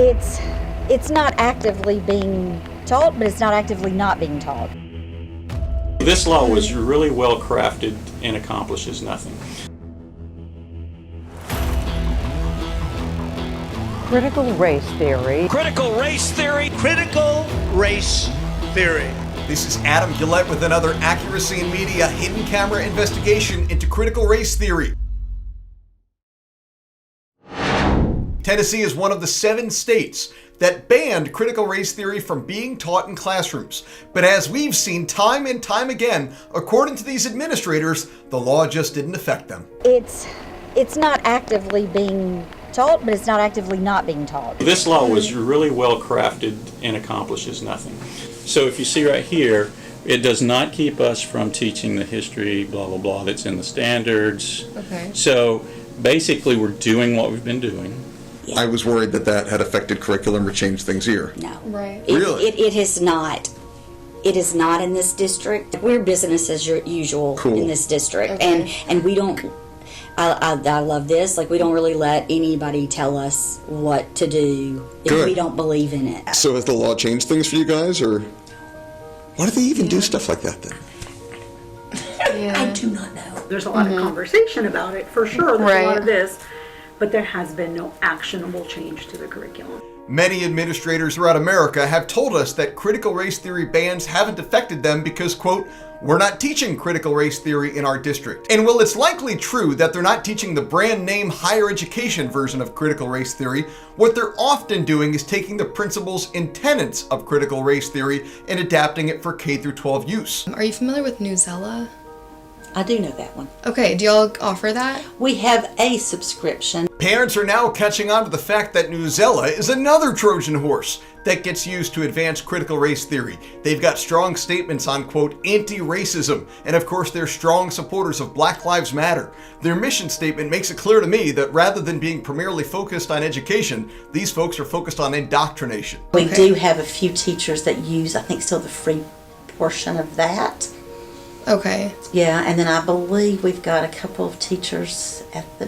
It's not actively being taught, but it's not actively not being taught. This law was really well crafted and accomplishes nothing. Critical race theory. Critical race theory. Critical race theory. This is Adam Guillette with another Accuracy in Media hidden camera investigation into critical race theory. Tennessee is one of the 7 states that banned critical race theory from being taught in classrooms. But as we've seen time and time again, according to these administrators, the law just didn't affect them. It's not actively being taught, but it's not actively not being taught. This law was really well crafted and accomplishes nothing. So if you see right here, it does not keep us from teaching the history, blah, blah, blah, that's in the standards. Okay. So basically we're doing what we've been doing. I was worried that that had affected curriculum or changed things here. No. Right. Really? It has not. It is not in this district. We're business as usual Cool. in this district. Okay. And we don't, I love this, like we don't really let anybody tell us what to do if Good. we don't believe in it. So has the law changed things for you guys, or why do they even do stuff like that then? Yeah. I do not know. There's a lot of conversation about it, for sure. There's a lot Right. of this, but there has been no actionable change to the curriculum. Many administrators throughout America have told us that critical race theory bans haven't affected them because, quote, we're not teaching critical race theory in our district. And while it's likely true that they're not teaching the brand name higher education version of critical race theory, what they're often doing is taking the principles and tenets of critical race theory and adapting it for K through 12 use. Are you familiar with Newsella? I do know that one. Okay, do y'all offer that? We have a subscription. Parents are now catching on to the fact that Newsella is another Trojan horse that gets used to advance critical race theory. They've got strong statements on, quote, anti-racism, and of course they're strong supporters of Black Lives Matter. Their mission statement makes it clear to me that rather than being primarily focused on education, these folks are focused on indoctrination. We do have a few teachers that use, I think, still the free portion of that. Okay. Yeah, and then I believe we've got a couple of teachers at the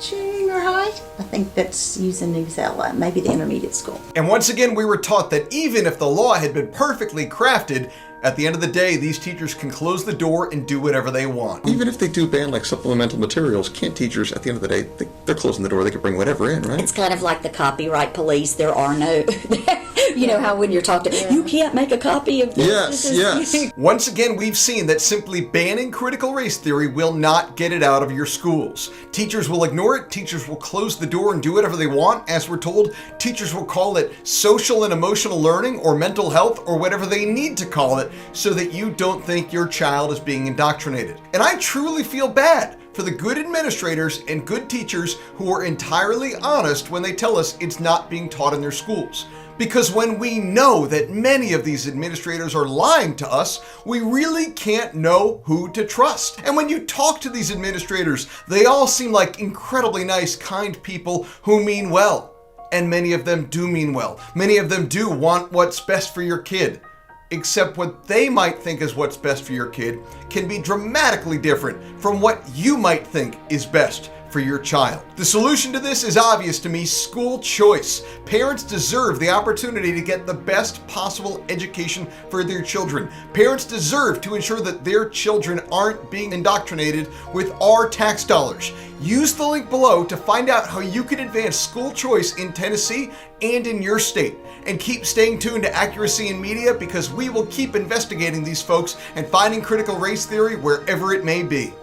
junior high, I think, that's using Newsella, maybe the intermediate school. And once again, we were taught that even if the law had been perfectly crafted, at the end of the day, these teachers can close the door and do whatever they want. Even if they do ban like supplemental materials, can't teachers at the end of the day, they're closing the door, they could bring whatever in, right? It's kind of like the copyright police. There are no, you know how when you're talking, you can't make a copy of this. Yes, This is- yes. Once again, we've seen that simply banning critical race theory will not get it out of your schools. Teachers will ignore it, teachers will close the door and do whatever they want. As we're told, teachers will call it social and emotional learning or mental health or whatever they need to call it so that you don't think your child is being indoctrinated. And I truly feel bad for the good administrators and good teachers who are entirely honest when they tell us it's not being taught in their schools. Because when we know that many of these administrators are lying to us, we really can't know who to trust. And when you talk to these administrators, they all seem like incredibly nice, kind people who mean well. And many of them do mean well. Many of them do want what's best for your kid. Except what they might think is what's best for your kid can be dramatically different from what you might think is best for your child. The solution to this is obvious to me: school choice. Parents deserve the opportunity to get the best possible education for their children. Parents deserve to ensure that their children aren't being indoctrinated with our tax dollars. Use the link below to find out how you can advance school choice in Tennessee and in your state. And keep staying tuned to Accuracy in Media, because we will keep investigating these folks and finding critical race theory wherever it may be.